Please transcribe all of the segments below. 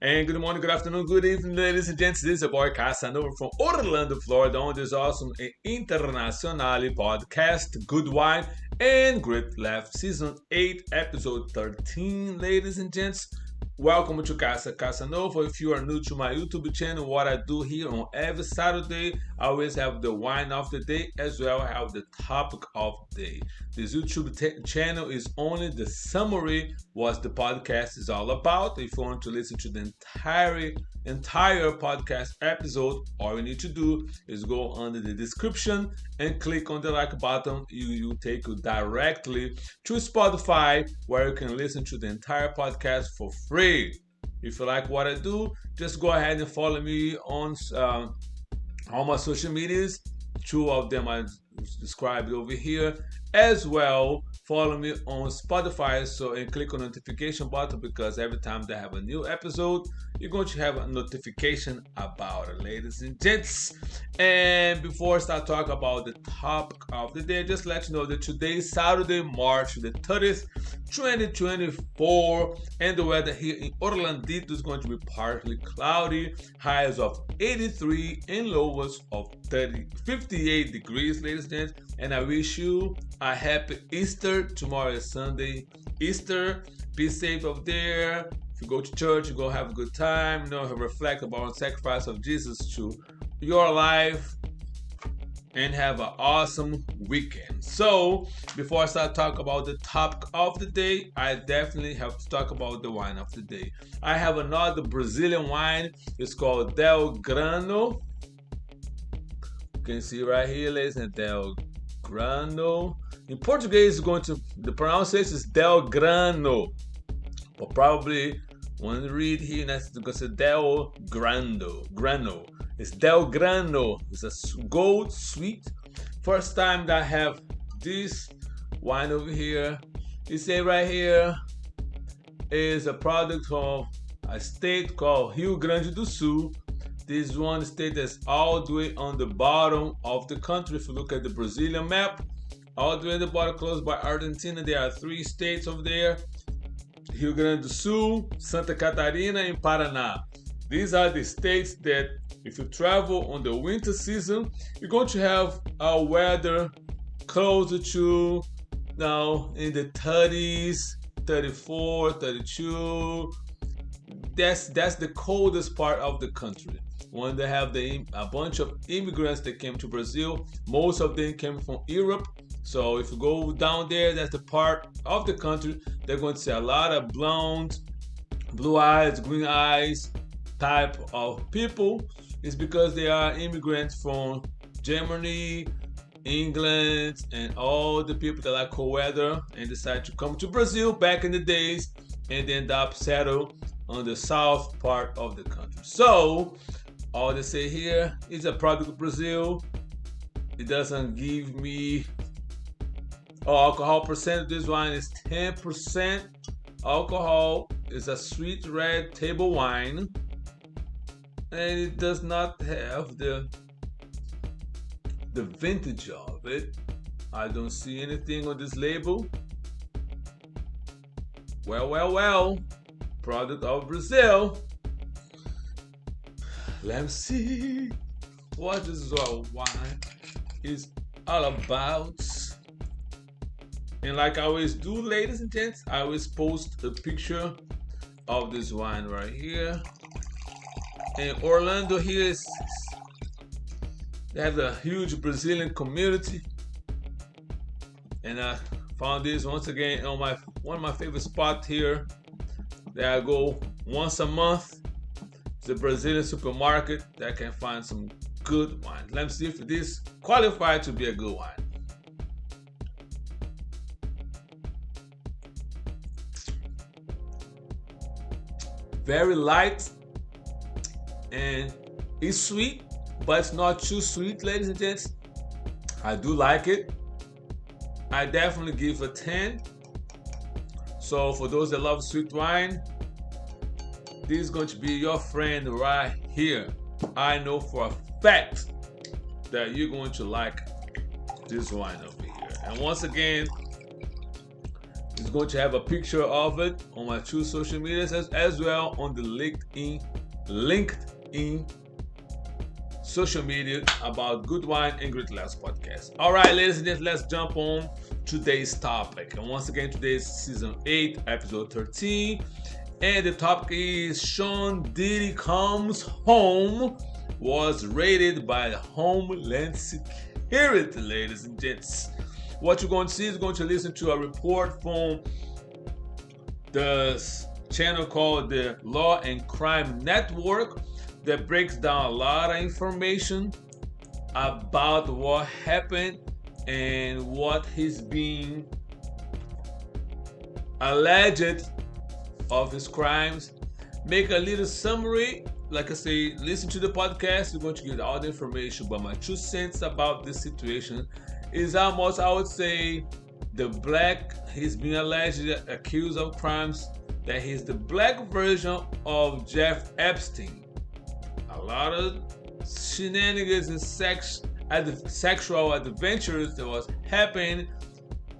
And good morning, good afternoon, good evening, ladies and gents. This is your boy Casanova from Orlando, Florida, on this awesome internationale podcast, Good Wine and Great Laugh, Season 8, Episode 13, ladies and gents. Welcome to Casa Casanova. If you are new to my YouTube channel, what I do here on every Saturday, I always have the wine of the day as well as have the topic of the day. This YouTube channel is only the summary what the podcast is all about. If you want to listen to the entire podcast episode, all you need to do is go under the description and click on the like button. You take you directly to Spotify where you can listen to the entire podcast for free. If you like what I do, just go ahead and follow me on all my social medias. Two of them I described over here. As well, follow me on Spotify and click on the notification button because every time they have a new episode, you're going to have a notification about it, ladies and gents. And before I start talking about the topic of the day, just let you know that today is Saturday, March the 30th, 2024, and the weather here in Orlando is going to be partly cloudy, highs of 83 and lows of 58 degrees, ladies and gents. And I wish you a happy Easter. Tomorrow is Sunday, Easter. Be safe up there. If you go to church, you go have a good time. Reflect about the sacrifice of Jesus to your life and have an awesome weekend. So, before I start talking about the topic of the day, I definitely have to talk about the wine of the day. I have another Brazilian wine. It's called Del Grano. You can see right here, ladies and Del Grano. In Portuguese, the pronunciation is Del Grano, but probably when you read here, that's going to say Del Grano. It's Del Grano. It's a gold sweet. First time that I have this wine over here. You say right here is a product from a state called Rio Grande do Sul. This one state that's all the way on the bottom of the country. If you look at the Brazilian map, all the way at the bottom, close by Argentina, there are 3 states over there: Rio Grande do Sul, Santa Catarina, and Paraná. These are the states that, if you travel on the winter season, you're going to have a weather closer to now in the 30s, 34, 32. That's the coldest part of the country. When they have a bunch of immigrants that came to Brazil, most of them came from Europe. So if you go down there, that's the part of the country they're going to see a lot of blonde, blue eyes, green eyes type of people. It's because they are immigrants from Germany, England, and all the people that like cold weather and decide to come to Brazil back in the days and end up settle on the south part of the country. So all they say here is a product of Brazil. It doesn't give me alcohol percent. This wine is 10% alcohol. It's a sweet red table wine, and it does not have the vintage of it. I don't see anything on this label. Well. Product of Brazil. Let's see what this wine is all about. And like I always do, ladies and gents, I always post a picture of this wine right here. And Orlando here they have a huge Brazilian community. And I found this once again on one of my favorite spots here. There I go once a month. It's a Brazilian supermarket that can find some good wine. Let's see if this qualifies to be a good wine. Very light and it's sweet, but it's not too sweet, ladies and gents. I do like it. I definitely give a 10. So for those that love sweet wine, this is going to be your friend right here. I know for a fact that you're going to like this wine over here. And once again, It's going to have a picture of it on my two social medias as well on the LinkedIn social media about Good Wine and Great Laughs podcast. All right, ladies and gentlemen, let's jump on today's topic. And once again, today's season 8, episode 13. And the topic is Sean Diddy Comes Home was raided by the Homeland Security, ladies and gents. What you're going to see is going to listen to a report from the channel called the Law and Crime Network that breaks down a lot of information about what happened and what he's being alleged of his crimes. Make a little summary. Like I say, listen to the podcast. You're going to get all the information. But my 2 cents about this situation is almost, I would say, he's being accused of crimes, that he's the black version of Jeff Epstein. A lot of shenanigans and sexual adventures that was happening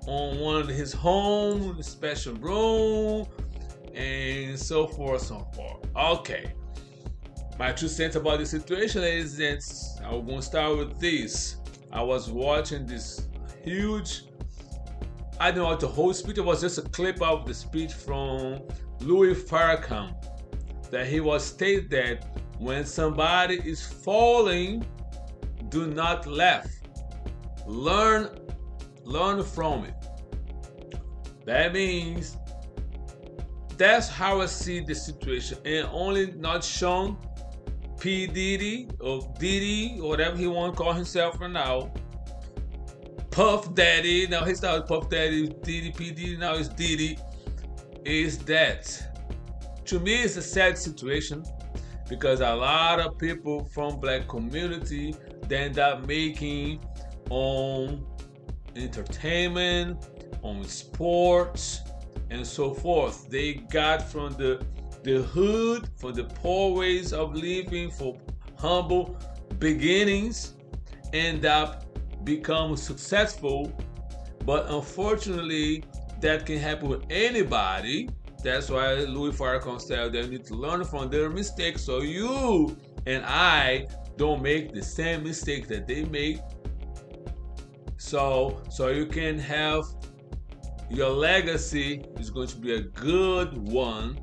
on one of his home, special room, and so forth. Okay. My 2 cents about the situation is that I'm going to start with this. I was watching this huge, I don't know what the whole speech, it was just a clip of the speech from Louis Farrakhan, that he was stated that when somebody is falling, do not laugh. Learn from it. That means that's how I see the situation. And only not Sean P. Diddy or Diddy, or whatever he want to call himself for now. Puff Daddy, now he started Puff Daddy, Diddy, P. Diddy, now it's Diddy. Is that, to me, it's a sad situation, because a lot of people from black community, they end up making on entertainment, on sports, and so forth. They got from the hood, for the poor ways of living, for humble beginnings, end up become successful. But unfortunately, that can happen with anybody. That's why Louis Farrakhan said they need to learn from their mistakes, so you and I don't make the same mistake that they made. So you can have your legacy is going to be a good one,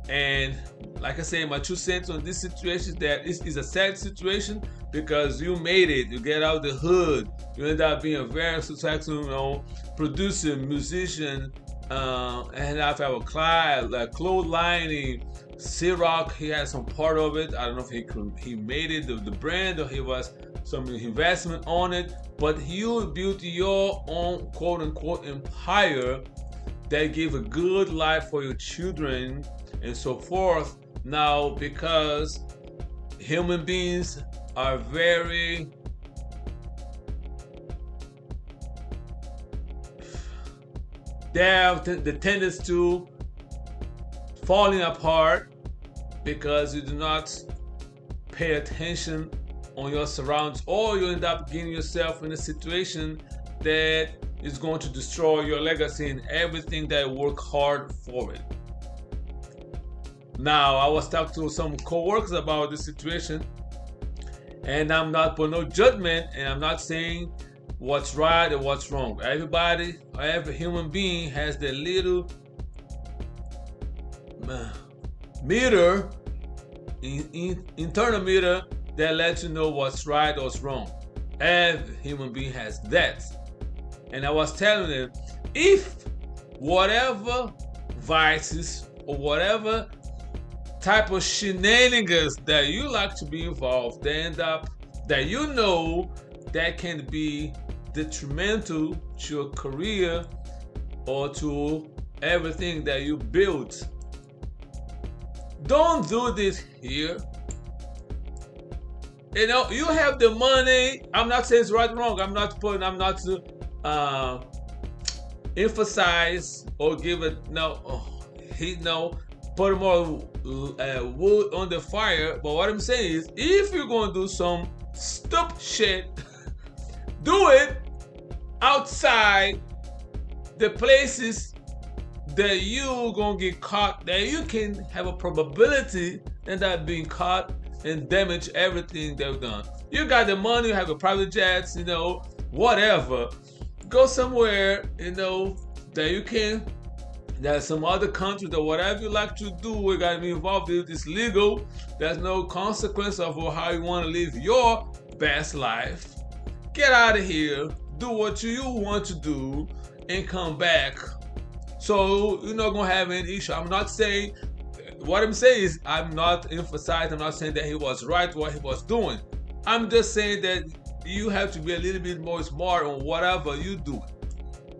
and like I say, my 2 cents on this situation is that it is a sad situation, because you made it, you get out of the hood, you end up being a very successful, producer, musician, and I have a clothes lining, Ciroc, he had some part of it. I don't know if he made it, the brand, or he was some investment on it, but you built your own quote-unquote empire that gave a good life for your children and so forth. Now, because human beings are very they have the tendency to falling apart because you do not pay attention on your surroundings, or you end up getting yourself in a situation that is going to destroy your legacy and everything that you work hard for it. Now, I was talking to some co-workers about this situation, and I'm not putting no judgment, and I'm not saying what's right and what's wrong. Every human being has their little meter, internal meter, that lets you know what's right or what's wrong. Every human being has that. And I was telling them, if whatever vices or whatever type of shenanigans that you like to be involved, they end up that that can be detrimental to your career or to everything that you built. Don't do this here. You have the money. I'm not saying it's right or wrong. I'm not to emphasize or give it put more wood on the fire. But what I'm saying is, if you're going to do some stupid shit, do it outside the places that you gonna get caught, that you can have a probability that being caught and damage everything they've done. You got the money, you have a private jets, whatever. Go somewhere, that you can. There's some other countries that whatever you like to do, we gotta be involved with. It's legal. There's no consequence of how you want to live your best life. Get out of here. Do what you want to do, and come back. So you're not gonna have any issue. I'm not saying. What I'm saying is, I'm not emphasizing. I'm not saying that he was right what he was doing. I'm just saying that you have to be a little bit more smart on whatever you do.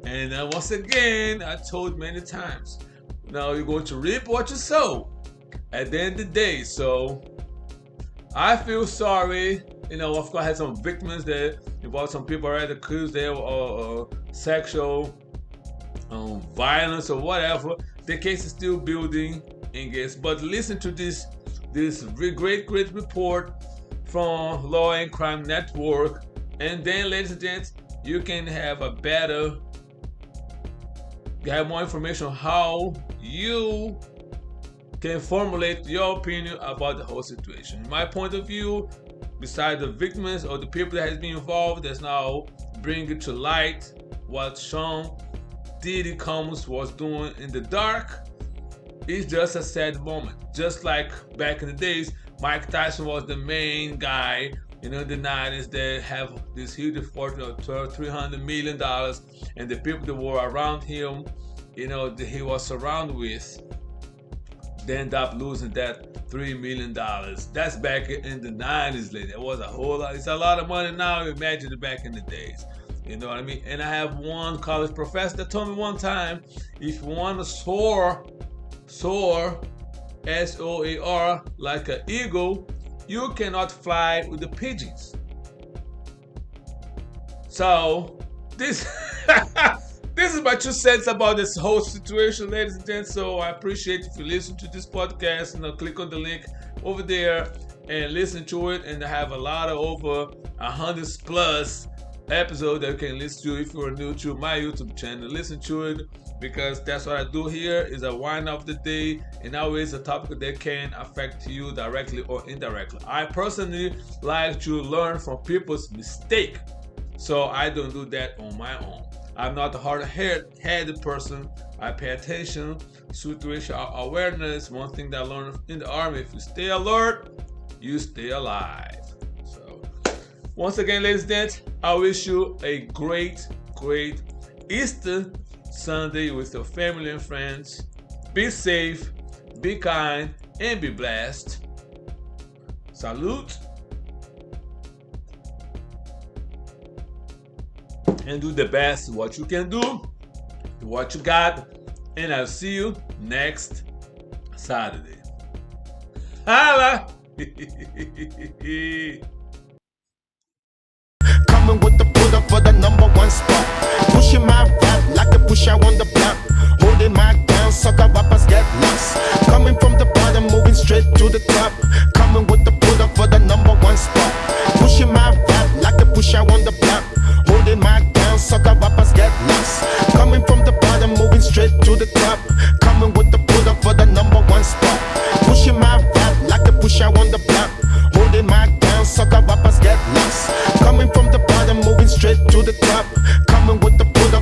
And once again, I told many times, now you're going to reap what you sow at the end of the day. So I feel sorry. Of course, I had some victims that involved some people already accused of sexual violence or whatever. The case is still building, and guess. But listen to this great report from Law and Crime Network, and then, ladies and gents, you can have more information on how you can formulate your opinion about the whole situation. My point of view, besides the victims or the people that has been involved, that's now bringing to light what Sean Diddy Combs was doing in the dark, is just a sad moment. Just like back in the days, Mike Tyson was the main guy in the 90s that have this huge fortune of $300 million, and the people that were around him, that he was surrounded with, they end up losing that $3 million. That's back in the 90s, lady. It was a whole lot. It's a lot of money now. Imagine it back in the days. You know what I mean? And I have one college professor that told me one time, if you want to soar, S-O-A-R, like an eagle, you cannot fly with the pigeons. So this this is my 2 cents about this whole situation, ladies and gents. So I appreciate if you listen to this podcast, click on the link over there and listen to it. And I have a lot of over 100 plus episodes that you can listen to if you're new to my YouTube channel. Listen to it, because that's what I do here, is a wine of the day, and always a topic that can affect you directly or indirectly. I personally like to learn from people's mistake, so I don't do that on my own. I'm not a hard-headed person. I pay attention, situational awareness. One thing that I learned in the Army, if you stay alert, you stay alive. So once again, ladies and gents, I wish you a great Easter Sunday with your family and friends. Be safe, be kind, and be blessed. Salute. And do the best what you can do, what you got, and I'll see you next Saturday. Holla! Coming with the Buddha for the #1 spot. Pushing my